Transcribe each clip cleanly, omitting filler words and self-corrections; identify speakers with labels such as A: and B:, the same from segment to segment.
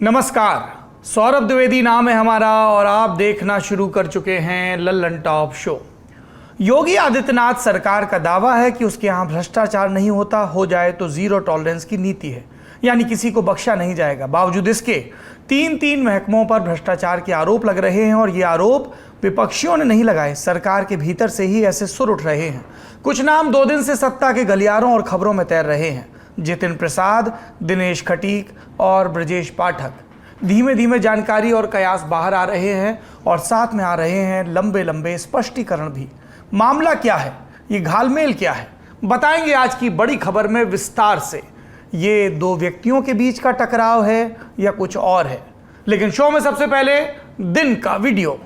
A: नमस्कार, सौरभ द्विवेदी नाम है हमारा और आप देखना शुरू कर चुके हैं लल्लन टॉप शो। योगी आदित्यनाथ सरकार का दावा है कि उसके यहाँ भ्रष्टाचार नहीं होता, हो जाए तो जीरो टॉलरेंस की नीति है, यानी किसी को बख्शा नहीं जाएगा। बावजूद इसके तीन महकमों पर भ्रष्टाचार के आरोप लग रहे हैं और ये आरोप विपक्षियों ने नहीं लगाए, सरकार के भीतर से ही ऐसे सुर उठ रहे हैं। कुछ नाम 2 दिन से सत्ता के गलियारों और खबरों में तैर रहे हैं। जितिन प्रसाद, दिनेश खटीक और ब्रजेश पाठक। धीमे धीमे जानकारी और कयास बाहर आ रहे हैं और साथ में आ रहे हैं लंबे लंबे स्पष्टीकरण भी। मामला क्या है, ये घालमेल क्या है, बताएंगे आज की बड़ी खबर में विस्तार से। ये 2 व्यक्तियों के बीच का टकराव है या कुछ और है, लेकिन शो में सबसे पहले दिन का वीडियो।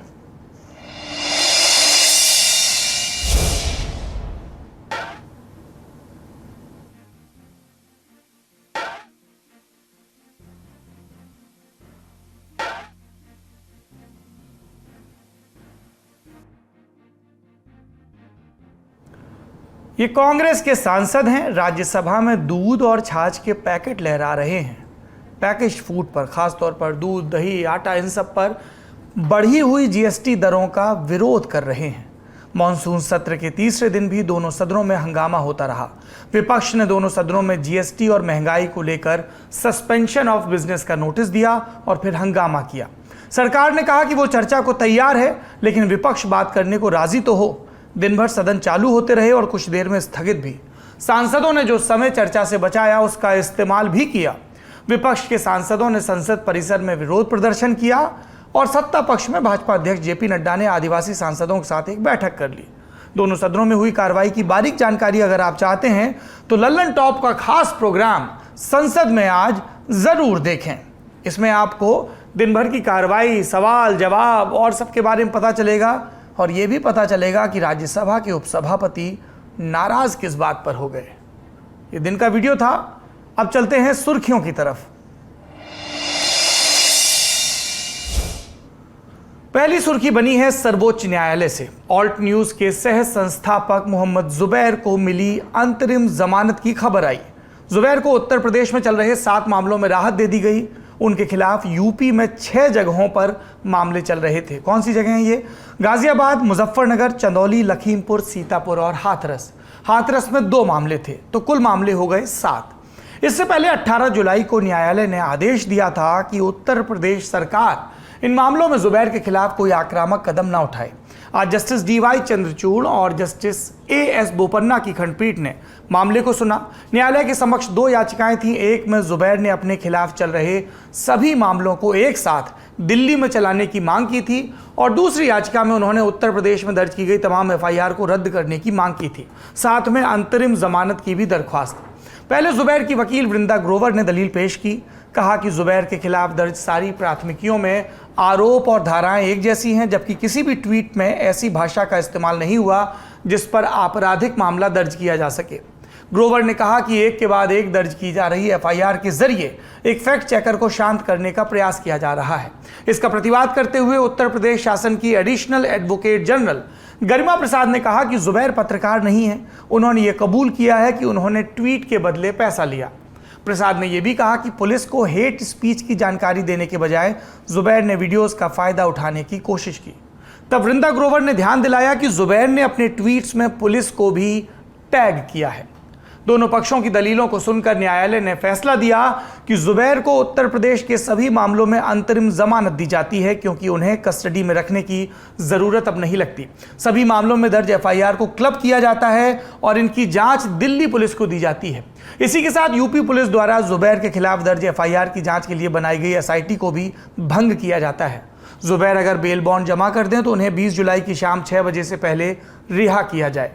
A: ये कांग्रेस के सांसद हैं, राज्यसभा में दूध और छाछ के पैकेट लहरा रहे हैं। पैकेज फूड पर, खासतौर पर दूध, दही, आटा, इन सब पर बढ़ी हुई जीएसटी दरों का विरोध कर रहे हैं। मॉनसून सत्र के तीसरे दिन भी दोनों सदनों में हंगामा होता रहा। विपक्ष ने दोनों सदनों में जीएसटी और महंगाई को लेकर सस्पेंशन ऑफ बिजनेस का नोटिस दिया और फिर हंगामा किया। सरकार ने कहा कि वो चर्चा को तैयार है, लेकिन विपक्ष बात करने को राजी तो हो। दिन भर सदन चालू होते रहे और कुछ देर में स्थगित भी। सांसदों ने जो समय चर्चा से बचाया उसका इस्तेमाल भी किया। विपक्ष के सांसदों ने संसद परिसर में विरोध प्रदर्शन किया और सत्ता पक्ष में भाजपा अध्यक्ष जेपी नड्डा ने आदिवासी सांसदों के साथ एक बैठक कर ली। दोनों सदनों में हुई कार्रवाई की बारीक जानकारी अगर आप चाहते हैं तो लल्लन टॉप का खास प्रोग्राम संसद में आज जरूर देखें। इसमें आपको दिन भर की कार्रवाई, सवाल जवाब और सबके बारे में पता चलेगा और यह भी पता चलेगा कि राज्यसभा के उपसभापति नाराज किस बात पर हो गए। ये दिन का वीडियो था। अब चलते हैं सुर्खियों की तरफ। पहली सुर्खी बनी है सर्वोच्च न्यायालय से। ऑल्ट न्यूज के सह संस्थापक मोहम्मद जुबैर को मिली अंतरिम जमानत की खबर आई। जुबैर को उत्तर प्रदेश में चल रहे 7 मामलों में राहत दे दी गई। उनके खिलाफ यूपी में 6 जगहों पर मामले चल रहे थे। कौन सी जगह हैं ये? गाजियाबाद, मुजफ्फरनगर, चंदौली, लखीमपुर, सीतापुर और हाथरस। हाथरस में 2 मामले थे, तो कुल मामले हो गए 7। इससे पहले 18 जुलाई को न्यायालय ने आदेश दिया था कि उत्तर प्रदेश सरकार इन मामलों में जुबैर के खिलाफ कोई आक्रामक कदम न उठाए। आज जस्टिस डीवाई चंद्रचूड़ और जस्टिस एएस बोपन्ना की खंडपीठ ने मामले को सुना। न्यायालय के समक्ष 2 याचिकाएं थीं। एक में जुबैर ने अपने खिलाफ चल रहे सभी मामलों को एक साथ दिल्ली में चलाने की मांग की थी और दूसरी याचिका में उन्होंने उत्तर प्रदेश में दर्ज की गई तमाम एफआईआर को रद्द करने की मांग की थी। साथ में अंतरिम जमानत की भी दरख्वास्त। पहले जुबैर की वकील वृंदा ग्रोवर ने दलील पेश की। कहा कि जुबैर के खिलाफ दर्ज सारी प्राथमिकियों में आरोप और धाराएं एक जैसी हैं, जबकि किसी भी ट्वीट में ऐसी भाषा का इस्तेमाल नहीं हुआ जिस पर आपराधिक मामला दर्ज किया जा सके। ग्रोवर ने कहा कि एक के बाद एक दर्ज की जा रही एफआईआर के जरिए एक फैक्ट चेकर को शांत करने का प्रयास किया जा रहा है। इसका प्रतिवाद करते हुए उत्तर प्रदेश शासन की एडिशनल एडवोकेट जनरल गरिमा प्रसाद ने कहा कि जुबैर पत्रकार नहीं है। उन्होंने ये कबूल किया है कि उन्होंने ट्वीट के बदले पैसा लिया। प्रसाद ने यह भी कहा कि पुलिस को हेट स्पीच की जानकारी देने के बजाय जुबैर ने वीडियोस का फायदा उठाने की कोशिश की। तब वृंदा ग्रोवर ने ध्यान दिलाया कि जुबैर ने अपने ट्वीट्स में पुलिस को भी टैग किया है। दोनों पक्षों की दलीलों को सुनकर न्यायालय ने फैसला दिया कि जुबैर को उत्तर प्रदेश के सभी मामलों में अंतरिम जमानत दी जाती है, क्योंकि उन्हें कस्टडी में रखने की जरूरत अब नहीं लगती। सभी मामलों में दर्ज एफआईआर को क्लब किया जाता है और इनकी जांच दिल्ली पुलिस को दी जाती है। इसी के साथ यूपी पुलिस द्वारा जुबैर के खिलाफ दर्ज एफआईआर की जांच के लिए बनाई गई एसआईटी को भी भंग किया जाता है। जुबैर अगर बेल बॉन्ड जमा कर दें तो उन्हें 20 जुलाई की शाम 6 बजे से पहले रिहा किया जाए।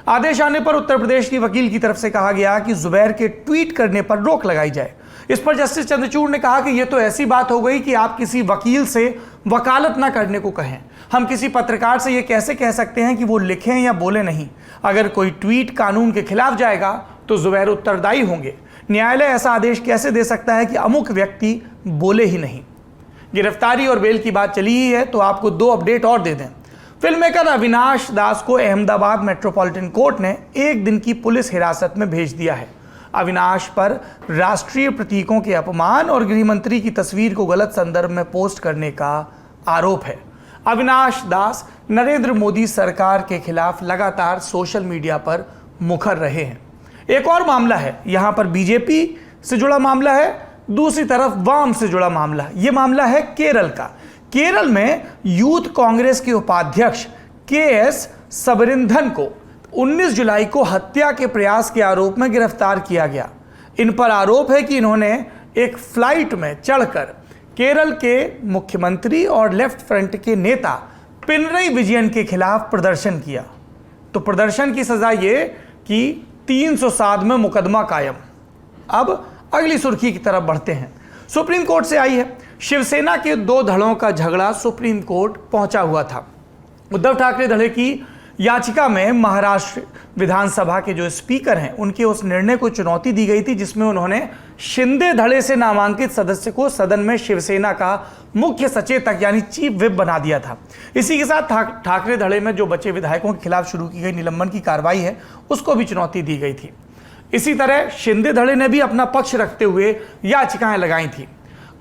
A: आदेश आने पर उत्तर प्रदेश की वकील की तरफ से कहा गया कि जुबैर के ट्वीट करने पर रोक लगाई जाए। इस पर जस्टिस चंद्रचूड़ ने कहा कि यह तो ऐसी बात हो गई कि आप किसी वकील से वकालत ना करने को कहें। हम किसी पत्रकार से यह कैसे कह सकते हैं कि वो लिखें या बोले नहीं। अगर कोई ट्वीट कानून के खिलाफ जाएगा तो जुबैर उत्तरदायी होंगे। न्यायालय ऐसा आदेश कैसे दे सकता है कि अमुक व्यक्ति बोले ही नहीं। गिरफ्तारी और बेल की बात चली ही है तो आपको 2 अपडेट और दे दें। फिल्म मेकर अविनाश दास को अहमदाबाद मेट्रोपॉलिटन कोर्ट ने 1 दिन की पुलिस हिरासत में भेज दिया है। अविनाश पर राष्ट्रीय प्रतीकों के अपमान और गृह मंत्री की तस्वीर को गलत संदर्भ में पोस्ट करने का आरोप है। अविनाश दास नरेंद्र मोदी सरकार के खिलाफ लगातार सोशल मीडिया पर मुखर रहे हैं। एक और मामला है, यहां पर बीजेपी से जुड़ा मामला है, दूसरी तरफ वाम से जुड़ा मामला है। यह मामला है केरल का। केरल में यूथ कांग्रेस के उपाध्यक्ष के.एस. सबरिंधन को 19 जुलाई को हत्या के प्रयास के आरोप में गिरफ्तार किया गया। इन पर आरोप है कि इन्होंने एक फ्लाइट में चढ़कर केरल के मुख्यमंत्री और लेफ्ट फ्रंट के नेता पिनरई विजयन के खिलाफ प्रदर्शन किया। तो प्रदर्शन की सजा ये कि 307 में मुकदमा कायम। अब अगली सुर्खी की तरफ बढ़ते हैं। सुप्रीम कोर्ट से आई है। शिवसेना के दो धड़ों का झगड़ा सुप्रीम कोर्ट पहुंचा हुआ था। उद्धव ठाकरे धड़े की याचिका में महाराष्ट्र विधानसभा के जो स्पीकर हैं उनके उस निर्णय को चुनौती दी गई थी जिसमें उन्होंने शिंदे धड़े से नामांकित सदस्य को सदन में शिवसेना का मुख्य सचेतक यानी चीफ व्हिप बना दिया था। इसी के साथ ठाकरे धड़े में जो बचे विधायकों के खिलाफ शुरू की गई निलंबन की कार्रवाई है उसको भी चुनौती दी गई थी। इसी तरह शिंदे धड़े ने भी अपना पक्ष रखते हुए याचिकाएं लगाई थी।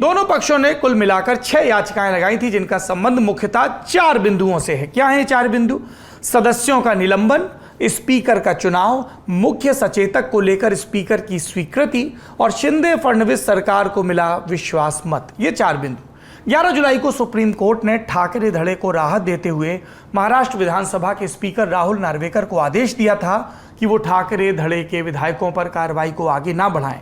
A: दोनों पक्षों ने कुल मिलाकर 6 याचिकाएं लगाई थी जिनका संबंध मुख्यतः 4 बिंदुओं से है। क्या है 4 बिंदु? सदस्यों का निलंबन, स्पीकर का चुनाव, मुख्य सचेतक को लेकर स्पीकर की स्वीकृति और शिंदे फडणवीस सरकार को मिला विश्वास मत। ये 4 बिंदु। 11 जुलाई को सुप्रीम कोर्ट ने ठाकरे धड़े को राहत देते हुए महाराष्ट्र विधानसभा के स्पीकर राहुल नार्वेकर को आदेश दिया था कि वो ठाकरे धड़े के विधायकों पर कार्रवाई को आगे ना बढ़ाएं।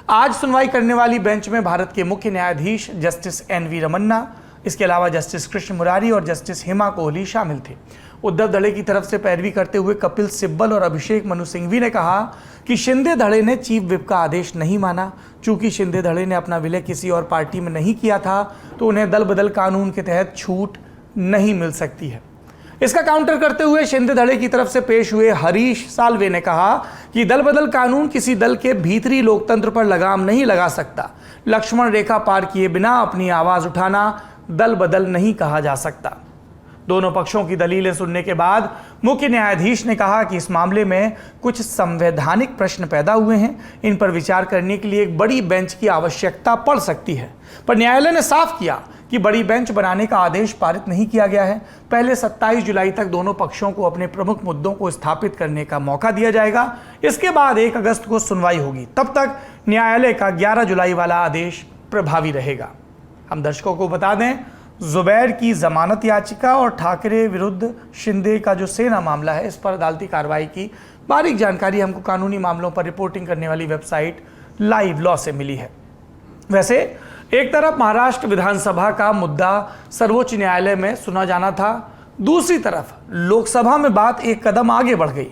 A: आज सुनवाई करने वाली बेंच में भारत के मुख्य न्यायाधीश जस्टिस एन.वी. रमन्ना, इसके अलावा जस्टिस कृष्ण मुरारी और जस्टिस हेमा कोहली शामिल थे। उद्धव धड़े की तरफ से पैरवी करते हुए कपिल सिब्बल और अभिषेक मनु सिंघवी ने कहा कि शिंदे धड़े ने चीफ व्हिप का आदेश नहीं माना। चूंकि शिंदे धड़े ने अपना विलय किसी और पार्टी में नहीं किया था तो उन्हें दल बदल कानून के तहत छूट नहीं मिल सकती है। इसका काउंटर करते हुए शिंदे धड़े की तरफ से पेश हुए हरीश साल्वे ने कहा कि दल बदल कानून किसी दल के भीतरी लोकतंत्र पर लगाम नहीं लगा सकता। लक्ष्मण रेखा पार किए बिना अपनी आवाज उठाना दल बदल नहीं कहा जा सकता। दोनों पक्षों की दलीलें सुनने के बाद मुख्य न्यायाधीश ने कहा कि इस मामले में कुछ संवैधानिक प्रश्न पैदा हुए हैं। इन पर विचार करने के लिए एक बड़ी बेंच की आवश्यकता पड़ सकती है। पर न्यायालय ने साफ किया कि बड़ी बेंच बनाने का आदेश पारित नहीं किया गया है। पहले 27 जुलाई तक दोनों पक्षों को अपने प्रमुख मुद्दों को स्थापित करने का मौका दिया जाएगा। इसके बाद 1 अगस्त को सुनवाई होगी। तब तक न्यायालय का 11 जुलाई वाला आदेश प्रभावी रहेगा। हम दर्शकों को बता दें, जुबैर की जमानत याचिका और ठाकरे विरुद्ध शिंदे का जो सेना मामला है, इस पर अदालती कार्रवाई की बारीक जानकारी हमको कानूनी मामलों पर रिपोर्टिंग करने वाली वेबसाइट लाइव लॉ से मिली है। वैसे एक तरफ महाराष्ट्र विधानसभा का मुद्दा सर्वोच्च न्यायालय में सुना जाना था, दूसरी तरफ लोकसभा में बात एक कदम आगे बढ़ गई।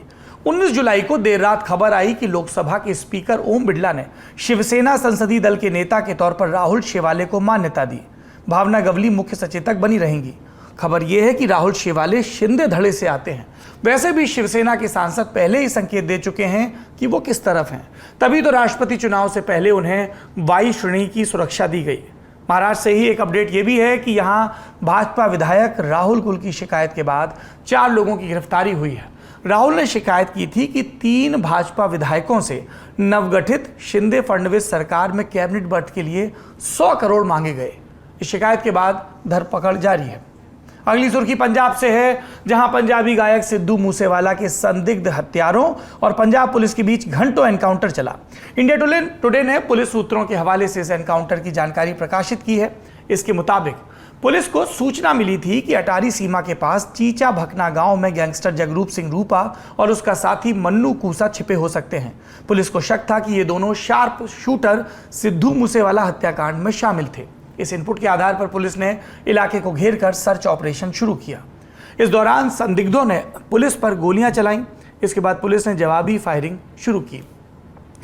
A: 19 जुलाई को देर रात खबर आई कि लोकसभा के स्पीकर ओम बिरला ने शिवसेना संसदीय दल के नेता के तौर पर राहुल शेवाले को मान्यता दी। भावना गवली मुख्य सचेतक बनी रहेंगी। खबर यह है कि राहुल शेवाले शिंदे धड़े से आते हैं। वैसे भी शिवसेना के सांसद पहले ही संकेत दे चुके हैं कि वो किस तरफ हैं। तभी तो राष्ट्रपति चुनाव से पहले उन्हें वायु श्रेणी की सुरक्षा दी गई। महाराष्ट्र से ही एक अपडेट ये भी है कि यहां भाजपा विधायक राहुल कुल की शिकायत के बाद 4 लोगों की गिरफ्तारी हुई है। राहुल ने शिकायत की थी कि 3 भाजपा विधायकों से नवगठित शिंदे फडणवीस सरकार में कैबिनेट बर्थ के लिए 100 करोड़ मांगे गए। इस शिकायत के बाद धरपकड़ जारी है। अगली सुर्खी पंजाब से है, जहां पंजाबी गायक सिद्धू मूसेवाला के संदिग्ध हत्यारों और पंजाब पुलिस के बीच घंटों एनकाउंटर चला। इंडिया टुडे ने पुलिस सूत्रों के हवाले से इस एनकाउंटर की जानकारी प्रकाशित की है। इसके मुताबिक पुलिस को सूचना मिली थी कि अटारी सीमा के पास चीचा भकना गांव में गैंगस्टर जगरूप सिंह रूपा और उसका साथी मन्नू कूसा छिपे हो सकते हैं। पुलिस को शक था कि ये दोनों शार्प शूटर सिद्धू मूसेवाला हत्याकांड में शामिल थे। इस इनपुट के आधार पर पुलिस ने इलाके को घेरकर सर्च ऑपरेशन शुरू किया। इस दौरान संदिग्धों ने पुलिस पर गोलियां चलाईं। इसके बाद पुलिस ने जवाबी फायरिंग शुरू की।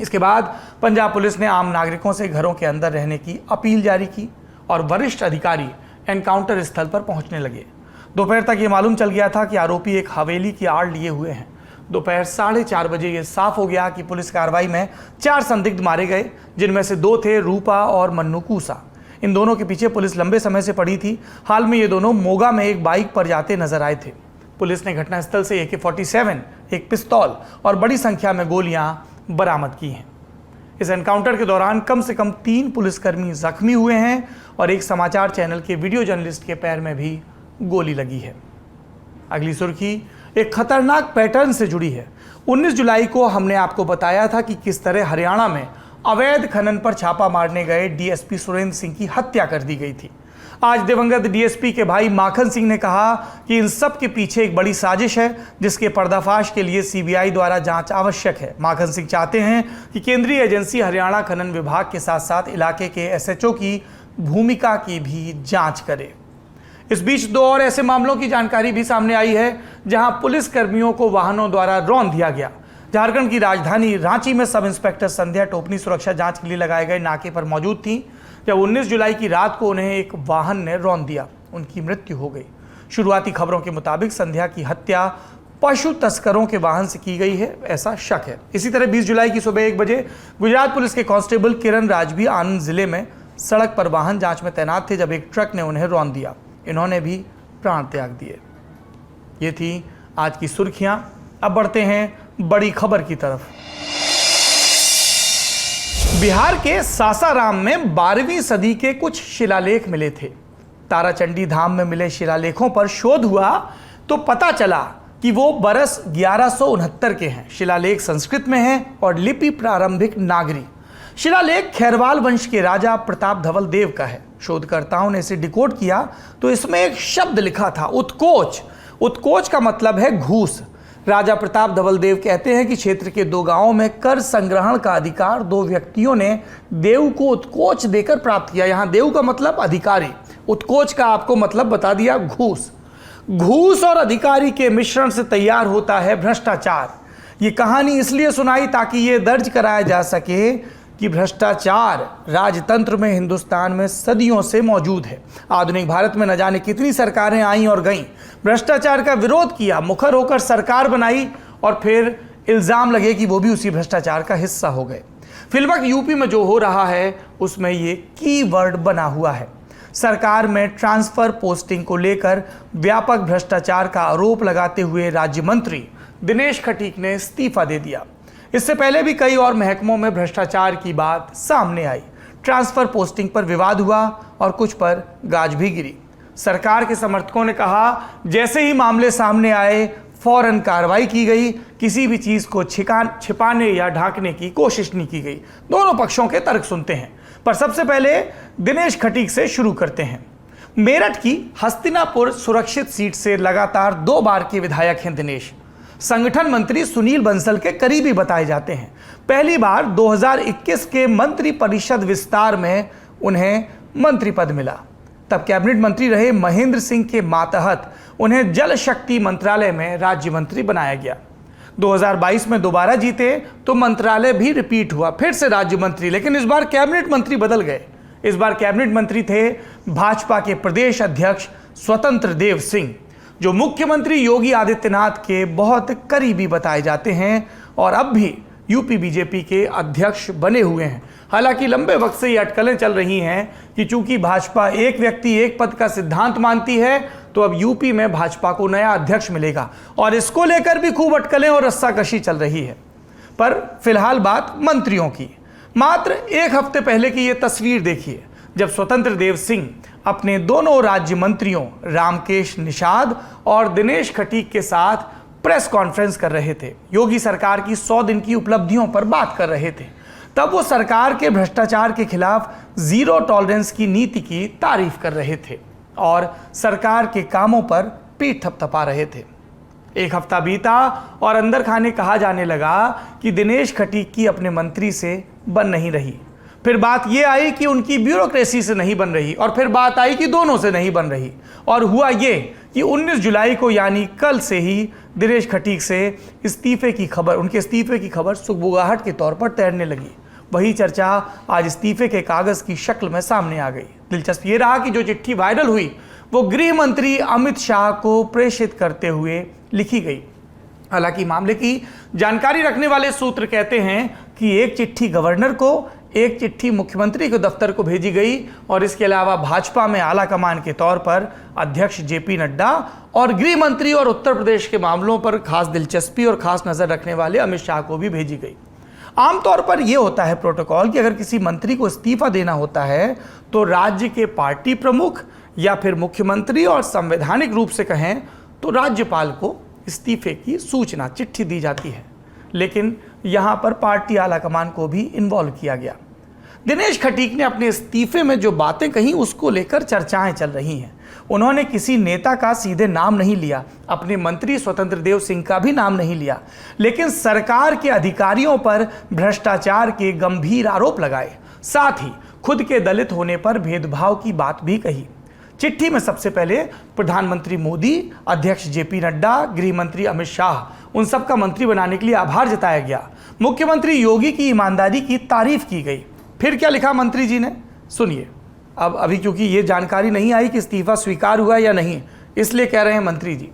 A: इसके बाद पंजाब पुलिस ने आम नागरिकों से घरों के अंदर रहने की अपील जारी की और वरिष्ठ अधिकारी एनकाउंटर स्थल पर पहुंचने लगे। दोपहर तक ये मालूम चल गया था कि आरोपी एक हवेली की आड़ लिए हुए हैं। दोपहर 4:30 बजे ये साफ हो गया कि पुलिस कार्रवाई में 4 संदिग्ध मारे गए, जिनमें से 2 थे रूपा और मन्नू कूसा। इन दोनों के पीछे पुलिस लंबे समय से पड़ी थी। हाल में ये दोनों मोगा में एक बाइक पर जाते नजर आए थे। पुलिस ने घटनास्थल से AK-47, एक पिस्तौल और बड़ी संख्या में गोलियां बरामद की हैं। इस एनकाउंटर के दौरान कम से कम 3 पुलिसकर्मी जख्मी हुए हैं और एक समाचार चैनल के वीडियो जर्नलिस्ट के पैर में भी गोली लगी है। अगली सुर्खी एक खतरनाक पैटर्न से जुड़ी है। 19 जुलाई को हमने आपको बताया था कि किस तरह हरियाणा में अवैध खनन पर छापा मारने गए डीएसपी सुरेंद्र सिंह की हत्या कर दी गई थी। आज दिवंगत डीएसपी के भाई माखन सिंह ने कहा कि इन सब के पीछे एक बड़ी साजिश है जिसके पर्दाफाश के लिए सीबीआई द्वारा जांच आवश्यक है। माखन सिंह चाहते हैं कि केंद्रीय एजेंसी हरियाणा खनन विभाग के साथ साथ इलाके के एसएचओ की भूमिका की भी जांच करे। इस बीच 2 और ऐसे मामलों की जानकारी भी सामने आई है जहां पुलिस कर्मियों को वाहनों द्वारा रौंद दिया गया। झारखंड की राजधानी रांची में सब इंस्पेक्टर संध्या टोपनी सुरक्षा जांच के लिए लगाए गए नाके पर मौजूद थी जब 19 जुलाई की रात को उन्हें एक वाहन ने रौंद दिया। उनकी मृत्यु हो गई। शुरुआती खबरों के मुताबिक संध्या की हत्या पशु तस्करों के वाहन से की गई है, ऐसा शक है। इसी तरह 20 जुलाई की सुबह 1 बजे गुजरात पुलिस के कांस्टेबल किरण राज भी आनंद जिले में सड़क पर वाहन जांच में तैनात थे जब एक ट्रक ने उन्हें रौंद दिया। इन्होंने भी प्राण त्याग दिए। ये थी आज की सुर्खियां। अब बढ़ते हैं बड़ी खबर की तरफ। बिहार के सासाराम में 12वीं सदी के कुछ शिलालेख मिले थे। ताराचंडी धाम में मिले शिलालेखों पर शोध हुआ तो पता चला कि वो बरस 1169 के हैं। शिलालेख संस्कृत में हैं और लिपि प्रारंभिक नागरी। शिलालेख खैरवाल वंश के राजा प्रताप धवल देव का है। शोधकर्ताओं ने इसे डिकोड किया तो इसमें एक शब्द लिखा था, उत्कोच। उत्कोच का मतलब है घूस। राजा प्रताप धवल देव कहते हैं कि क्षेत्र के 2 गांवों में कर संग्रहण का अधिकार 2 व्यक्तियों ने देव को उत्कोच देकर प्राप्त किया। यहां देव का मतलब अधिकारी, उत्कोच का आपको मतलब बता दिया घूस। घूस और अधिकारी के मिश्रण से तैयार होता है भ्रष्टाचार। ये कहानी इसलिए सुनाई ताकि ये दर्ज कराया जा सके कि भ्रष्टाचार राजतंत्र में हिंदुस्तान में सदियों से मौजूद है। आधुनिक भारत में न जाने कितनी सरकारें आईं और गईं, भ्रष्टाचार का विरोध किया, मुखर होकर सरकार बनाई और फिर इल्जाम लगे कि वो भी उसी भ्रष्टाचार का हिस्सा हो गए। फिलहाल यूपी में जो हो रहा है उसमें ये कीवर्ड बना हुआ है। सरकार में ट्रांसफर पोस्टिंग को लेकर व्यापक भ्रष्टाचार का आरोप लगाते हुए राज्य मंत्री दिनेश खटीक ने इस्तीफा दे दिया। इससे पहले भी कई और महकमों में भ्रष्टाचार की बात सामने आई। ट्रांसफर पोस्टिंग पर विवाद हुआ और कुछ पर गाज भी गिरी। सरकार के समर्थकों ने कहा जैसे ही मामले सामने आए फौरन कार्रवाई की गई, किसी भी चीज को छिपाने या ढांकने की कोशिश नहीं की गई। दोनों पक्षों के तर्क सुनते हैं, पर सबसे पहले दिनेश खटीक से शुरू करते हैं। मेरठ की हस्तिनापुर सुरक्षित सीट से लगातार 2 बार के विधायक हैं दिनेश। संगठन मंत्री सुनील बंसल के करीबी बताए जाते हैं। पहली बार 2021 के मंत्री परिषद विस्तार में उन्हें मंत्री पद मिला। तब कैबिनेट मंत्री रहे महेंद्र सिंह के मातहत उन्हें जल शक्ति मंत्रालय में राज्य मंत्री बनाया गया। 2022 में दोबारा जीते तो मंत्रालय भी रिपीट हुआ, फिर से राज्य मंत्री, लेकिन इस बार कैबिनेट मंत्री बदल गए। इस बार कैबिनेट मंत्री थे भाजपा के प्रदेश अध्यक्ष स्वतंत्र देव सिंह, जो मुख्यमंत्री योगी आदित्यनाथ के बहुत करीबी बताए जाते हैं और अब भी यूपी बीजेपी के अध्यक्ष बने हुए हैं। हालांकि लंबे वक्त से ये अटकलें चल रही हैं कि चूंकि भाजपा एक व्यक्ति एक पद का सिद्धांत मानती है तो अब यूपी में भाजपा को नया अध्यक्ष मिलेगा और इसको लेकर भी खूब अटकलें और रस्साकशी चल रही है। पर फिलहाल बात मंत्रियों की। मात्र 1 हफ्ते पहले की ये तस्वीर देखिए जब स्वतंत्र देव सिंह अपने दोनों राज्य मंत्रियों रामकेश निषाद और दिनेश खटीक के साथ प्रेस कॉन्फ्रेंस कर रहे थे। योगी सरकार की 100 दिन की उपलब्धियों पर बात कर रहे थे। तब वो सरकार के भ्रष्टाचार के खिलाफ जीरो टॉलरेंस की नीति की तारीफ कर रहे थे और सरकार के कामों पर पीठ थपथपा रहे थे। 1 हफ्ता बीता और अंदर खाने कहा जाने लगा कि दिनेश खटीक की अपने मंत्री से बन नहीं रही। फिर बात यह आई कि उनकी ब्यूरोक्रेसी से नहीं बन रही और फिर बात आई कि दोनों से नहीं बन रही। और हुआ ये कि 19 जुलाई को यानी कल से ही दिनेश खटीक से उनके इस्तीफे की खबर सुगबुगाहट के तौर पर तैरने लगी। वही चर्चा आज इस्तीफे के कागज की शक्ल में सामने आ गई। दिलचस्प ये रहा कि जो चिट्ठी वायरल हुई वो गृह मंत्री अमित शाह को प्रेषित करते हुए लिखी गई। हालांकि मामले की जानकारी रखने वाले सूत्र कहते हैं कि एक चिट्ठी गवर्नर को, एक चिट्ठी मुख्यमंत्री के दफ्तर को भेजी गई और इसके अलावा भाजपा में आला कमान के तौर पर अध्यक्ष जेपी नड्डा और गृह मंत्री और उत्तर प्रदेश के मामलों पर खास दिलचस्पी और खास नजर रखने वाले अमित शाह को भी भेजी गई। आमतौर पर यह होता है प्रोटोकॉल कि अगर किसी मंत्री को इस्तीफा देना होता है तो राज्य के पार्टी प्रमुख या फिर मुख्यमंत्री, और संवैधानिक रूप से कहें तो राज्यपाल को इस्तीफे की सूचना, चिट्ठी दी जाती है। लेकिन यहां पर पार्टी आलाकमान को भी इन्वॉल्व किया गया। दिनेश खटीक ने अपने इस्तीफे में जो बातें कही उसको लेकर चर्चाएं चल रही हैं। उन्होंने किसी नेता का सीधे नाम नहीं लिया, अपने मंत्री स्वतंत्र देव सिंह का भी नाम नहीं लिया, लेकिन सरकार के अधिकारियों पर भ्रष्टाचार के गंभीर आरोप लगाए। साथ ही खुद के दलित होने पर भेदभाव की बात भी कही। चिट्ठी में सबसे पहले प्रधानमंत्री मोदी, अध्यक्ष जेपी नड्डा, गृह मंत्री अमित शाह, उन सबका मंत्री बनाने के लिए आभार जताया गया। मुख्यमंत्री योगी की ईमानदारी की तारीफ की गई। फिर क्या लिखा मंत्री जी ने, सुनिए। अब अभी क्योंकि ये जानकारी नहीं आई कि इस्तीफा स्वीकार हुआ या नहीं, इसलिए कह रहे हैं मंत्री जी,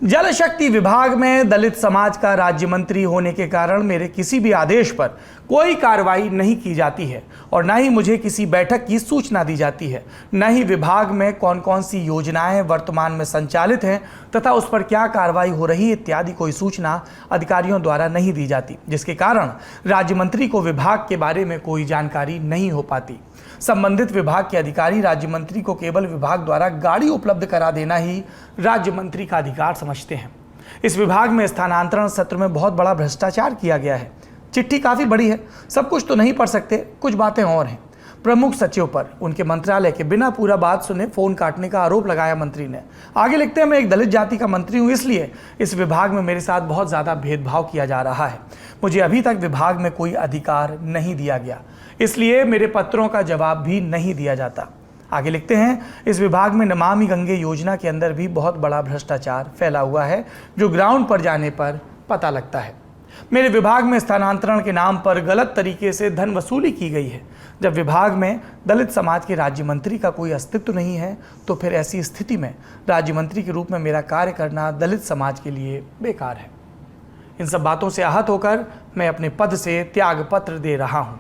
A: जल शक्ति विभाग में दलित समाज का राज्य मंत्री होने के कारण मेरे किसी भी आदेश पर कोई कार्रवाई नहीं की जाती है और न ही मुझे किसी बैठक की सूचना दी जाती है, न ही विभाग में कौन कौन सी योजनाएं वर्तमान में संचालित हैं तथा उस पर क्या कार्रवाई हो रही इत्यादि कोई सूचना अधिकारियों द्वारा नहीं दी जाती, जिसके कारण राज्य मंत्री को विभाग के बारे में कोई जानकारी नहीं हो पाती। संबंधित विभाग के अधिकारी राज्य मंत्री को केवल विभाग द्वारा गाड़ी उपलब्ध करा देना ही राज्य मंत्री का अधिकार समझते हैं। इस विभाग में स्थानांतरण सत्र में बहुत बड़ा भ्रष्टाचार किया गया है। चिट्ठी काफी बड़ी है, सब कुछ तो नहीं पढ़ सकते, कुछ बातें और हैं। प्रमुख सचिव पर उनके मंत्रालय के बिना पूरा बात सुने फोन काटने का आरोप लगाया मंत्री ने। आगे लिखते हैं, मैं एक दलित जाति का मंत्री हूं, इसलिए इस विभाग में मेरे साथ बहुत ज्यादा भेदभाव किया जा रहा है। मुझे अभी तक विभाग में कोई अधिकार नहीं दिया गया, इसलिए मेरे पत्रों का जवाब भी नहीं दिया जाता। आगे लिखते हैं, इस विभाग में नमामि गंगे योजना के अंदर भी बहुत बड़ा भ्रष्टाचार फैला हुआ है, जो ग्राउंड पर जाने पर पता लगता है। मेरे विभाग में स्थानांतरण के नाम पर गलत तरीके से धन वसूली की गई है। जब विभाग में दलित समाज के राज्य मंत्री का कोई अस्तित्व नहीं है तो फिर ऐसी स्थिति में राज्य मंत्री के रूप में मेरा कार्य करना दलित समाज के लिए बेकार है। इन सब बातों से आहत होकर मैं अपने पद से त्याग पत्र दे रहा हूं।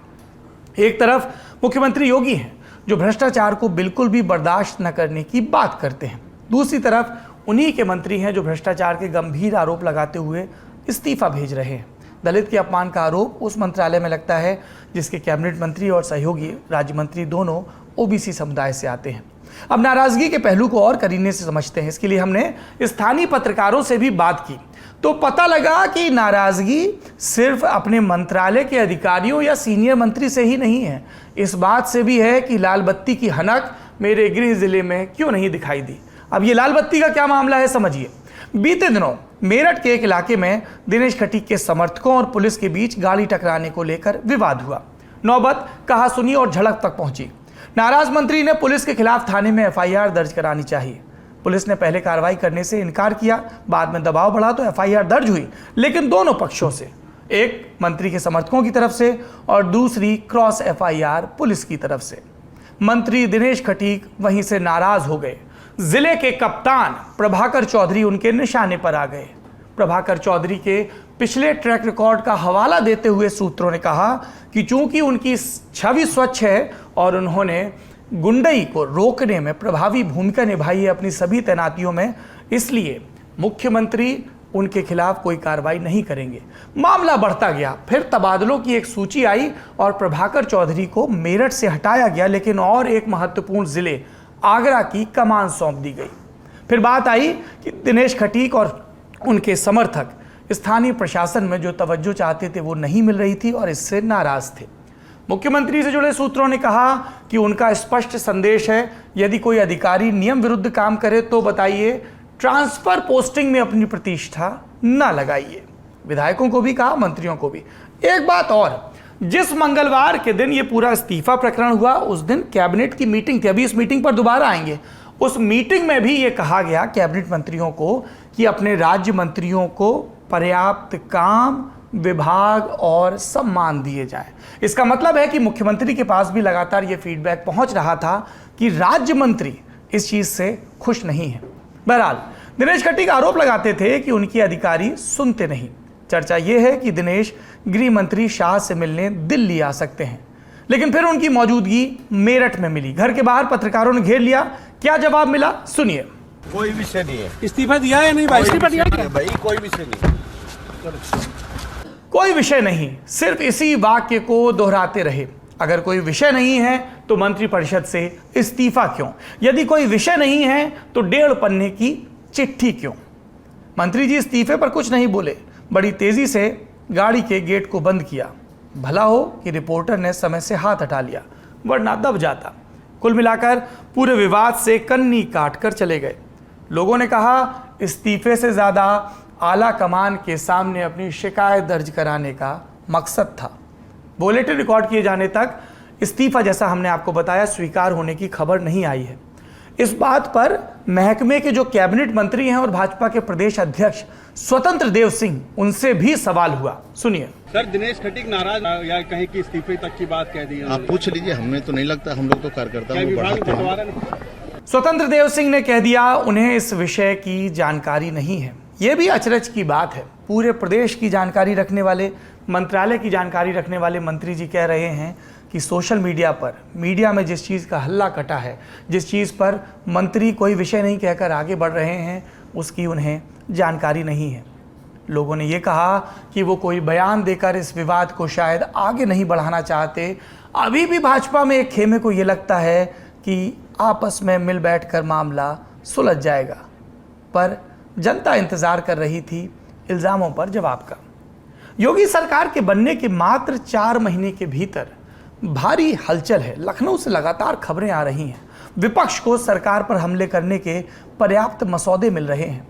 A: एक तरफ मुख्यमंत्री योगी हैं जो भ्रष्टाचार को बिल्कुल भी बर्दाश्त न करने की बात करते हैं, दूसरी तरफ उन्हीं के मंत्री हैं जो भ्रष्टाचार के गंभीर आरोप लगाते हुए इस्तीफा भेज रहे हैं। दलित के अपमान का आरोप उस मंत्रालय में लगता है जिसके कैबिनेट मंत्री और सहयोगी राज्य मंत्री दोनों ओबीसी समुदाय से आते हैं। अब नाराजगी के पहलू को और करीने से समझते हैं। इसके लिए हमने स्थानीय पत्रकारों से भी बात की तो पता लगा कि नाराजगी सिर्फ अपने मंत्रालय के अधिकारियों या सीनियर मंत्री से ही नहीं है, इस बात से भी है कि लाल बत्ती की हनक मेरे गृह जिले में क्यों नहीं दिखाई दी। अब ये लाल बत्ती का क्या मामला है, समझिए। बीते दिनों मेरठ के एक इलाके में दिनेश खटीक के समर्थकों और पुलिस के बीच गाड़ी टकराने को लेकर विवाद हुआ। नौबत कहासुनी और झड़प तक पहुंची। नाराज मंत्री ने पुलिस के खिलाफ थाने में एफआईआर दर्ज करानी चाहिए। पुलिस ने पहले कार्रवाई करने से इनकार किया, बाद में दबाव बढ़ा तो एफआईआर दर्ज हुई, लेकिन दोनों पक्षों से, एक मंत्री के समर्थकों की तरफ से और दूसरी क्रॉस एफआईआर पुलिस की तरफ से। मंत्री दिनेश खटीक वहीं से नाराज हो गए। जिले के कप्तान प्रभाकर चौधरी उनके निशाने पर आ गए। प्रभाकर चौधरी के पिछले ट्रैक रिकॉर्ड का हवाला देते हुए सूत्रों ने कहा कि चूंकि उनकी छवि स्वच्छ है और उन्होंने गुंडई को रोकने में प्रभावी भूमिका निभाई है अपनी सभी तैनातियों में, इसलिए मुख्यमंत्री उनके खिलाफ कोई कार्रवाई नहीं करेंगे। मामला बढ़ता गया, फिर तबादलों की एक सूची आई और प्रभाकर चौधरी को मेरठ से हटाया गया, लेकिन और एक महत्वपूर्ण जिले आगरा की कमान सौंप दी गई। फिर बात आई कि दिनेश खटीक और उनके समर्थक स्थानीय प्रशासन में जो तवज्जो चाहते थे वो नहीं मिल रही थी और इससे नाराज थे। मुख्यमंत्री से जुड़े सूत्रों ने कहा कि उनका स्पष्ट संदेश है, यदि कोई अधिकारी नियम विरुद्ध काम करे तो बताइए, ट्रांसफर पोस्टिंग में अपनी प्रतिष्ठा न लगाइए। विधायकों को भी कहा, मंत्रियों को भी। एक बात और, जिस मंगलवार के दिन ये पूरा इस्तीफा प्रकरण हुआ उस दिन कैबिनेट की मीटिंग थी, अभी इस मीटिंग पर दोबारा आएंगे। उस मीटिंग में भी ये कहा गया कैबिनेट मंत्रियों को कि अपने राज्य मंत्रियों को पर्याप्त काम, विभाग और सम्मान दिए जाए। इसका मतलब है कि मुख्यमंत्री के पास भी लगातार ये फीडबैक पहुंच रहा था कि राज्य मंत्री इस चीज से खुश नहीं है। बहरहाल दिनेश खटीक आरोप लगाते थे कि उनके अधिकारी सुनते नहीं। चर्चा यह है कि दिनेश गृह मंत्री शाह से मिलने दिल्ली आ सकते हैं, लेकिन फिर उनकी मौजूदगी मेरठ में मिली। घर के बाहर पत्रकारों ने घेर लिया। क्या जवाब मिला, सुनिए।
B: कोई विषय नहीं है।
C: इस्तीफा दिया है नहीं भाई? इस्तीफा दिया क्या
B: भाई? कोई विषय नहीं।
A: कोई विषय नहीं, सिर्फ इसी वाक्य को दोहराते रहे। अगर कोई विषय नहीं है तो मंत्रिपरिषद से इस्तीफा क्यों? यदि कोई विषय नहीं है तो 1.5 पन्ने की चिट्ठी क्यों? मंत्री जी इस्तीफे पर कुछ नहीं बोले, बड़ी तेजी से गाड़ी के गेट को बंद किया। भला हो कि रिपोर्टर ने समय से हाथ हटा लिया, वरना दब जाता। कुल मिलाकर पूरे विवाद से कन्नी काट कर चले गए। लोगों ने कहा इस्तीफे से ज्यादा आला कमान के सामने अपनी शिकायत दर्ज कराने का मकसद था। बुलेटिन रिकॉर्ड किए जाने तक इस्तीफा, जैसा हमने आपको बताया, स्वीकार होने की खबर नहीं आई है। इस बात पर महकमे के जो कैबिनेट मंत्री हैं और भाजपा के प्रदेश अध्यक्ष स्वतंत्र देव सिंह, उनसे भी सवाल हुआ। सुनिए।
B: सर, दिनेश खटीक नाराज या कहीं की इस्तीफे तक की बात कह दी है?
C: आप पूछ लीजिए, हमें तो नहीं लगता, हम लोग तो कार्यकर्ता
A: स्वतंत्र देव सिंह ने कह दिया उन्हें इस विषय की जानकारी नहीं है। यह भी अचरज की बात है। पूरे प्रदेश की जानकारी रखने वाले, मंत्रालय की जानकारी रखने वाले मंत्री जी कह रहे हैं कि सोशल मीडिया पर, मीडिया में जिस चीज़ का हल्ला कटा है, जिस चीज़ पर मंत्री कोई विषय नहीं कहकर आगे बढ़ रहे हैं, उसकी उन्हें जानकारी नहीं है। लोगों ने ये कहा कि वो कोई बयान देकर इस विवाद को शायद आगे नहीं बढ़ाना चाहते। अभी भी भाजपा में एक खेमे को ये लगता है कि आपस में मिल बैठकर मामला सुलझ जाएगा, पर जनता इंतजार कर रही थी इल्जामों पर जवाब का। योगी सरकार के बनने के मात्र 4 महीने के भीतर भारी हलचल है। लखनऊ से लगातार खबरें आ रही हैं। विपक्ष को सरकार पर हमले करने के पर्याप्त मसौदे मिल रहे हैं।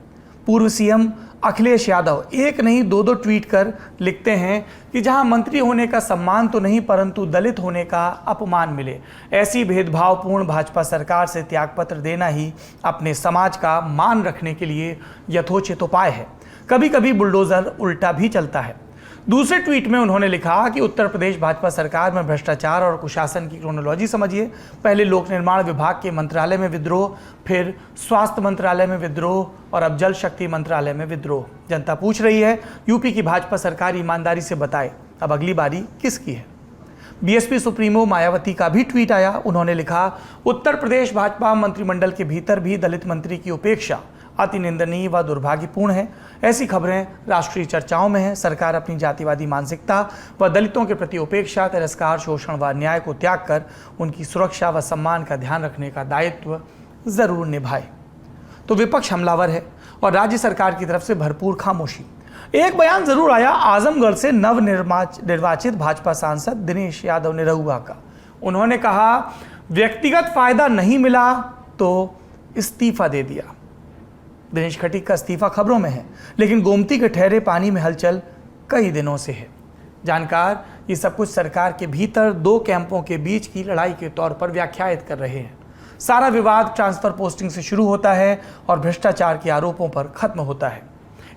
A: पूर्व सीएम अखिलेश यादव एक नहीं 2-2 ट्वीट कर लिखते हैं कि जहां मंत्री होने का सम्मान तो नहीं, परंतु दलित होने का अपमान मिले। ऐसी भेदभावपूर्ण भाजपा सरकार से त्यागपत्र देना ही अपने समाज का मान रखने के लिए यथोचित उपाय है। कभी कभी बुलडोजर उल्टा भी चलता है। दूसरे ट्वीट में उन्होंने लिखा कि उत्तर प्रदेश भाजपा सरकार में भ्रष्टाचार और कुशासन की क्रोनोलॉजी समझिए। पहले लोक निर्माण विभाग के मंत्रालय में विद्रोह, फिर स्वास्थ्य मंत्रालय में विद्रोह और अब जल शक्ति मंत्रालय में विद्रोह। जनता पूछ रही है, यूपी की भाजपा सरकार ईमानदारी से बताए अब अगली बारी किसकी है? बीएसपी सुप्रीमो मायावती का भी ट्वीट आया। उन्होंने लिखा, उत्तर प्रदेश भाजपा मंत्रिमंडल के भीतर भी दलित मंत्री की उपेक्षा अति निंदनीय व दुर्भाग्यपूर्ण है। ऐसी खबरें राष्ट्रीय चर्चाओं में हैं। सरकार अपनी जातिवादी मानसिकता व दलितों के प्रति उपेक्षा, तिरस्कार, शोषण व अन्याय को त्याग कर उनकी सुरक्षा व सम्मान का ध्यान रखने का दायित्व जरूर निभाए। तो विपक्ष हमलावर है और राज्य सरकार की तरफ से भरपूर खामोशी। एक बयान जरूर आया आजमगढ़ से नवनिर्वाचित भाजपा सांसद दिनेश यादव निरहुआ का। उन्होंने कहा, व्यक्तिगत फायदा नहीं मिला तो इस्तीफा दे दिया। दिनेश खटीक का इस्तीफा खबरों में है, लेकिन गोमती के ठहरे पानी में हलचल कई दिनों से है। जानकार ये सब कुछ सरकार के भीतर 2 कैंपों के बीच की लड़ाई के तौर पर व्याख्यायित कर रहे हैं। सारा विवाद ट्रांसफर पोस्टिंग से शुरू होता है और भ्रष्टाचार के आरोपों पर खत्म होता है।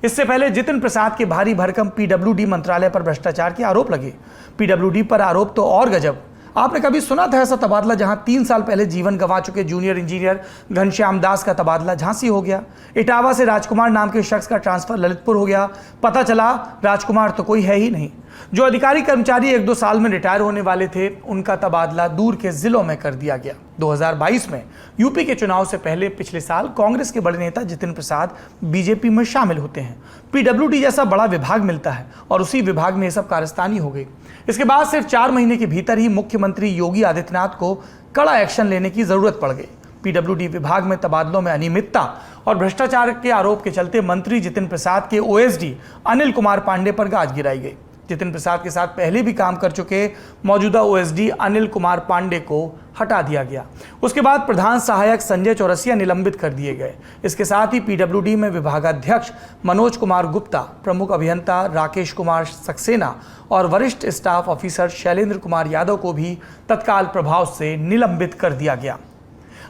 A: इससे पहले जितिन प्रसाद के भारी भरकम पीडब्ल्यूडी मंत्रालय पर भ्रष्टाचार के आरोप लगे। पीडब्ल्यूडी पर आरोप तो और गजब। आपने कभी सुना था ऐसा तबादला जहां 3 साल पहले जीवन गंवा चुके जूनियर इंजीनियर घनश्याम दास का तबादला झांसी हो गया। इटावा से राजकुमार नाम के शख्स का ट्रांसफर ललितपुर हो गया। पता चला राजकुमार तो कोई है ही नहीं। जो अधिकारी कर्मचारी 1-2 साल में रिटायर होने वाले थे, उनका तबादला दूर के जिलों में कर दिया गया। 2022 में यूपी के चुनाव से पहले पिछले साल कांग्रेस के बड़े नेता जितिन प्रसाद बीजेपी में शामिल होते हैं। पीडब्ल्यूडी जैसा बड़ा विभाग मिलता है और उसी विभाग में ये सब कारस्तानी हो गई। इसके बाद सिर्फ 4 महीने के भीतर ही मुख्यमंत्री योगी आदित्यनाथ को कड़ा एक्शन लेने की जरूरत पड़ गई। पीडब्ल्यूडी विभाग में तबादलों में अनियमितता और भ्रष्टाचार के आरोप के चलते मंत्री जितिन प्रसाद के ओएसडी अनिल कुमार पांडे पर गाज गिराई गई। जितिन प्रसाद के साथ पहले भी काम कर चुके मौजूदा ओएसडी अनिल कुमार पांडे को हटा दिया गया। उसके बाद प्रधान सहायक संजय चौरसिया निलंबित कर दिए गए। इसके साथ ही पीडब्ल्यूडी में विभागाध्यक्ष मनोज कुमार गुप्ता, प्रमुख अभियंता राकेश कुमार सक्सेना और वरिष्ठ स्टाफ ऑफिसर शैलेंद्र कुमार यादव को भी तत्काल प्रभाव से निलंबित कर दिया गया।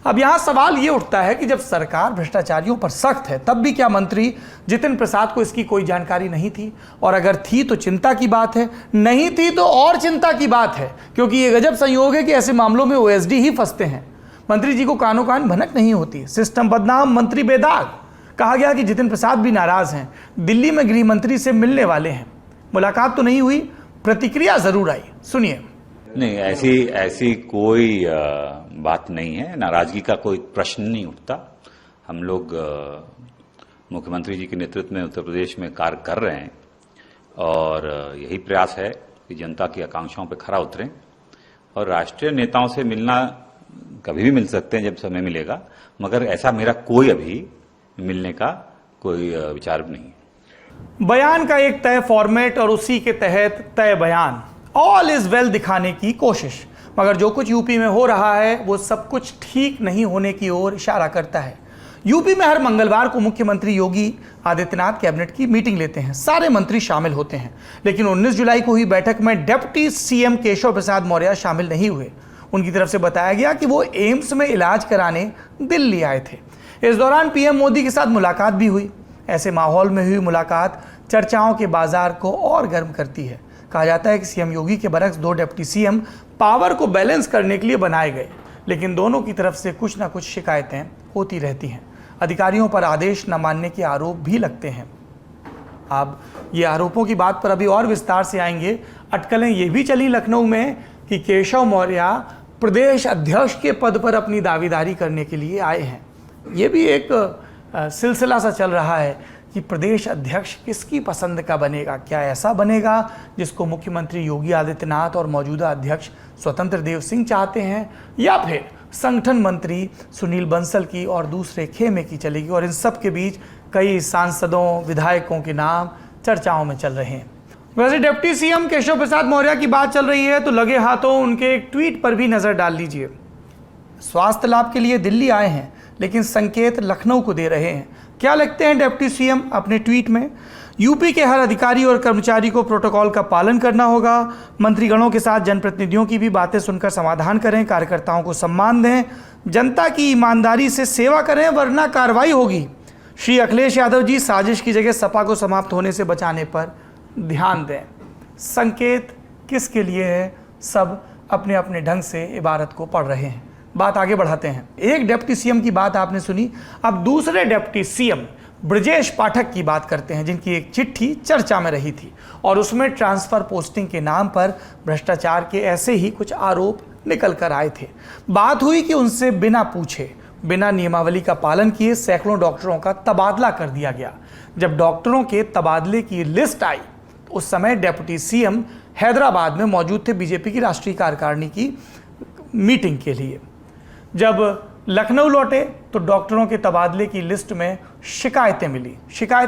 A: अब यहां सवाल ये उठता है कि जब सरकार भ्रष्टाचारियों पर सख्त है, तब भी क्या मंत्री जितिन प्रसाद को इसकी कोई जानकारी नहीं थी? और अगर थी तो चिंता की बात है, नहीं थी तो और चिंता की बात है, क्योंकि ये गजब संयोग है कि ऐसे मामलों में ओएसडी ही फंसते हैं। मंत्री जी को कानो कान भनक नहीं होती। सिस्टम बदनाम, मंत्री बेदाग। कहा गया कि जितिन प्रसाद भी नाराज हैं, दिल्ली में गृह मंत्री से मिलने वाले हैं। मुलाकात तो नहीं हुई, प्रतिक्रिया जरूर आई। सुनिए।
D: नहीं, ऐसी कोई बात नहीं है। नाराजगी का कोई प्रश्न नहीं उठता। हम लोग मुख्यमंत्री जी के नेतृत्व में उत्तर प्रदेश में कार्य कर रहे हैं और यही प्रयास है कि जनता की आकांक्षाओं पर खरा उतरें और राष्ट्रीय नेताओं से मिलना कभी भी मिल सकते हैं जब समय मिलेगा, मगर ऐसा मेरा कोई अभी मिलने का कोई विचार नहीं है।
A: बयान का एक तय फॉर्मेट और उसी के तहत तय बयान, ऑल इज वेल दिखाने की कोशिश, मगर जो कुछ यूपी में हो रहा है वो सब कुछ ठीक नहीं होने की ओर इशारा करता है। यूपी में हर मंगलवार को मुख्यमंत्री योगी आदित्यनाथ कैबिनेट की मीटिंग लेते हैं, सारे मंत्री शामिल होते हैं, लेकिन 19 जुलाई को हुई बैठक में डिप्टी सीएम केशव प्रसाद मौर्य शामिल नहीं हुए। उनकी तरफ से बताया गया कि वो एम्स में इलाज कराने दिल्ली आए थे। इस दौरान पीएम मोदी के साथ मुलाकात भी हुई। ऐसे माहौल में हुई मुलाकात चर्चाओं के बाजार को और गर्म करती है। कहा जाता है कि सीएम योगी के बरक्स 2 डिप्टी सीएम पावर को बैलेंस करने के लिए बनाए गए, लेकिन दोनों की तरफ से कुछ ना कुछ शिकायतें होती रहती हैं। अधिकारियों पर आदेश न मानने के आरोप भी लगते हैं। अब ये आरोपों की बात पर अभी और विस्तार से आएंगे। अटकलें ये भी चली लखनऊ में कि केशव मौर्य प्रदेश अध्यक्ष के पद पर अपनी दावेदारी करने के लिए आए हैं। ये भी एक सिलसिला सा चल रहा है कि प्रदेश अध्यक्ष किसकी पसंद का बनेगा। क्या ऐसा बनेगा जिसको मुख्यमंत्री योगी आदित्यनाथ और मौजूदा अध्यक्ष स्वतंत्र देव सिंह चाहते हैं, या फिर संगठन मंत्री सुनील बंसल की और दूसरे खेमे की चलेगी। और इन सब के बीच कई सांसदों विधायकों के नाम चर्चाओं में चल रहे हैं। वैसे डिप्टी सीएम केशव प्रसाद मौर्य की बात चल रही है तो लगे हाथों उनके एक ट्वीट पर भी नजर डाल लीजिए। स्वास्थ्य लाभ के लिए दिल्ली आए हैं, लेकिन संकेत लखनऊ को दे रहे हैं। क्या लिखते हैं डिप्टी सीएम अपने ट्वीट में? यूपी के हर अधिकारी और कर्मचारी को प्रोटोकॉल का पालन करना होगा। मंत्रीगणों के साथ जनप्रतिनिधियों की भी बातें सुनकर समाधान करें। कार्यकर्ताओं को सम्मान दें। जनता की ईमानदारी से सेवा करें, वरना कार्रवाई होगी। श्री अखिलेश यादव जी साजिश की जगह सपा को समाप्त होने से बचाने पर ध्यान दें। संकेत किसके लिए है? सब अपने अपने ढंग से इबारत को पढ़ रहे हैं। बात आगे बढ़ाते हैं। एक डिप्टी सीएम की बात आपने सुनी, अब दूसरे डिप्टी सीएम ब्रजेश पाठक की बात करते हैं, जिनकी एक चिट्ठी चर्चा में रही थी और उसमें ट्रांसफर पोस्टिंग के नाम पर भ्रष्टाचार के ऐसे ही कुछ आरोप निकल कर आए थे। बात हुई कि उनसे बिना पूछे, बिना नियमावली का पालन किए सैकड़ों डॉक्टरों का तबादला कर दिया गया। जब डॉक्टरों के तबादले की लिस्ट आई, उस समय डिप्टी सीएम हैदराबाद में मौजूद थे बीजेपी की राष्ट्रीय कार्यकारिणी की मीटिंग के लिए। जब लखनऊ लौटे तो डॉक्टरों के तबादले की लिस्ट में शिकायतें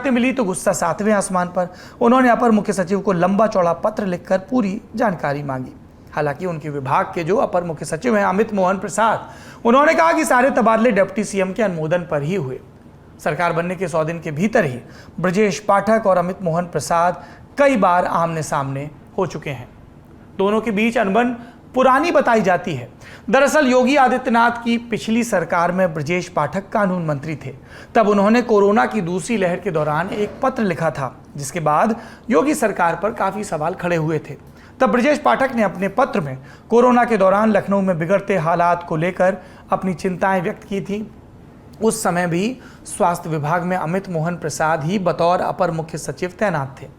A: मिली तो गुस्सा 7वें आसमान पर। उन्होंने अपर मुख्य सचिव को लंबा चौड़ा पत्र लिखकर पूरी जानकारी मांगी। हालांकि उनके विभाग के जो अपर मुख्य सचिव हैं अमित मोहन प्रसाद, उन्होंने कहा कि सारे तबादले डिप्टी सीएम के अनुमोदन पर ही हुए। सरकार बनने के 100 दिन के भीतर ही ब्रजेश पाठक और अमित मोहन प्रसाद कई बार आमने सामने हो चुके हैं। दोनों के बीच अनबन पुरानी बताई जाती है। दरअसल योगी आदित्यनाथ की पिछली सरकार में ब्रजेश पाठक कानून मंत्री थे। तब उन्होंने कोरोना की दूसरी लहर के दौरान एक पत्र लिखा था, जिसके बाद योगी सरकार पर काफी सवाल खड़े हुए थे। तब ब्रजेश पाठक ने अपने पत्र में कोरोना के दौरान लखनऊ में बिगड़ते हालात को लेकर अपनी चिंताएं व्यक्त की थी। उस समय भी स्वास्थ्य विभाग में अमित मोहन प्रसाद ही बतौर अपर मुख्य सचिव तैनात थे।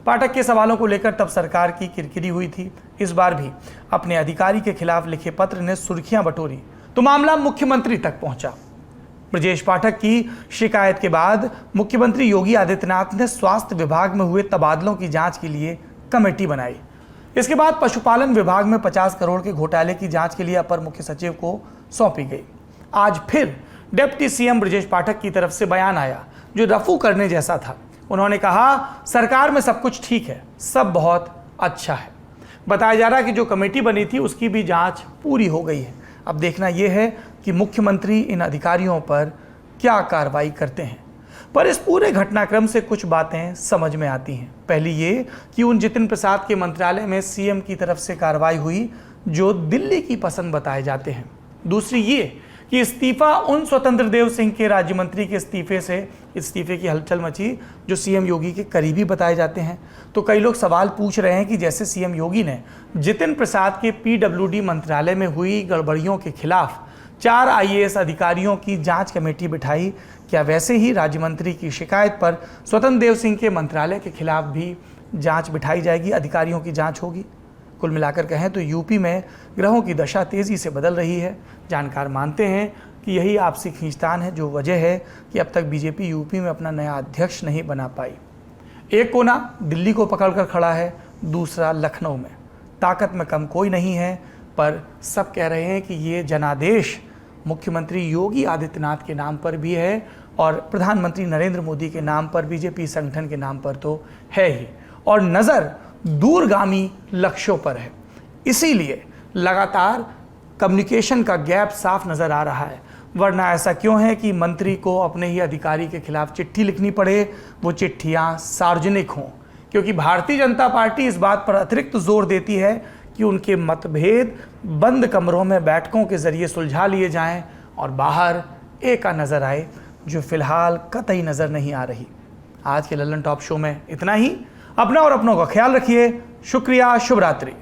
A: पाठक के सवालों को लेकर तब सरकार की किरकिरी हुई थी। इस बार भी अपने अधिकारी के खिलाफ लिखे पत्र ने सुर्खियां बटोरी तो मामला मुख्यमंत्री तक पहुंचा। ब्रजेश पाठक की शिकायत के बाद मुख्यमंत्री योगी आदित्यनाथ ने स्वास्थ्य विभाग में हुए तबादलों की जांच के लिए कमेटी बनाई। इसके बाद पशुपालन विभाग में 50 करोड़ के घोटाले की जांच के लिए अपर मुख्य सचिव को सौंपी गई। आज फिर डिप्टी सीएम ब्रजेश पाठक की तरफ से बयान आया जो रफू करने जैसा था। उन्होंने कहा, सरकार में सब कुछ ठीक है, सब बहुत अच्छा है। बताया जा रहा है कि जो कमेटी बनी थी उसकी भी जांच पूरी हो गई है। अब देखना यह है कि मुख्यमंत्री इन अधिकारियों पर क्या कार्रवाई करते हैं। पर इस पूरे घटनाक्रम से कुछ बातें समझ में आती हैं। पहली ये कि उन जितिन प्रसाद के मंत्रालय में सीएम की तरफ से कार्रवाई हुई जो दिल्ली की पसंद बताए जाते हैं। दूसरी ये कि इस्तीफा उन स्वतंत्र देव सिंह के राज्य मंत्री के इस्तीफे की हलचल मची जो सीएम योगी के करीबी बताए जाते हैं। तो कई लोग सवाल पूछ रहे हैं कि जैसे सीएम योगी ने जितिन प्रसाद के पीडब्ल्यूडी मंत्रालय में हुई गड़बड़ियों के खिलाफ 4 आईएएस अधिकारियों की जांच कमेटी बिठाई, क्या वैसे ही राज्य मंत्री की शिकायत पर स्वतंत्र देव सिंह के मंत्रालय के खिलाफ भी जांच बिठाई जाएगी, अधिकारियों की जांच होगी। कुल मिलाकर कहें तो यूपी में ग्रहों की दशा तेजी से बदल रही है। जानकार मानते हैं कि यही आपसी खींचतान है जो वजह है कि अब तक बीजेपी यूपी में अपना नया अध्यक्ष नहीं बना पाई। एक कोना दिल्ली को पकड़कर खड़ा है, दूसरा लखनऊ में। ताकत में कम कोई नहीं है, पर सब कह रहे हैं कि ये जनादेश मुख्यमंत्री योगी आदित्यनाथ के नाम पर भी है और प्रधानमंत्री नरेंद्र मोदी के नाम पर, बीजेपी संगठन के नाम पर तो है ही, और नज़र दूरगामी लक्ष्यों पर है। इसीलिए लगातार कम्युनिकेशन का गैप साफ नज़र आ रहा है। वरना ऐसा क्यों है कि मंत्री को अपने ही अधिकारी के खिलाफ चिट्ठी लिखनी पड़े, वो चिट्ठियाँ सार्वजनिक हों, क्योंकि भारतीय जनता पार्टी इस बात पर अतिरिक्त जोर देती है कि उनके मतभेद बंद कमरों में बैठकों के जरिए सुलझा लिए जाएं और बाहर एका नज़र आए, जो फिलहाल कतई नज़र नहीं आ रही। आज के लल्लन टॉप शो में इतना ही। अपना और अपनों का ख्याल रखिए। शुक्रिया। शुभ रात्रि।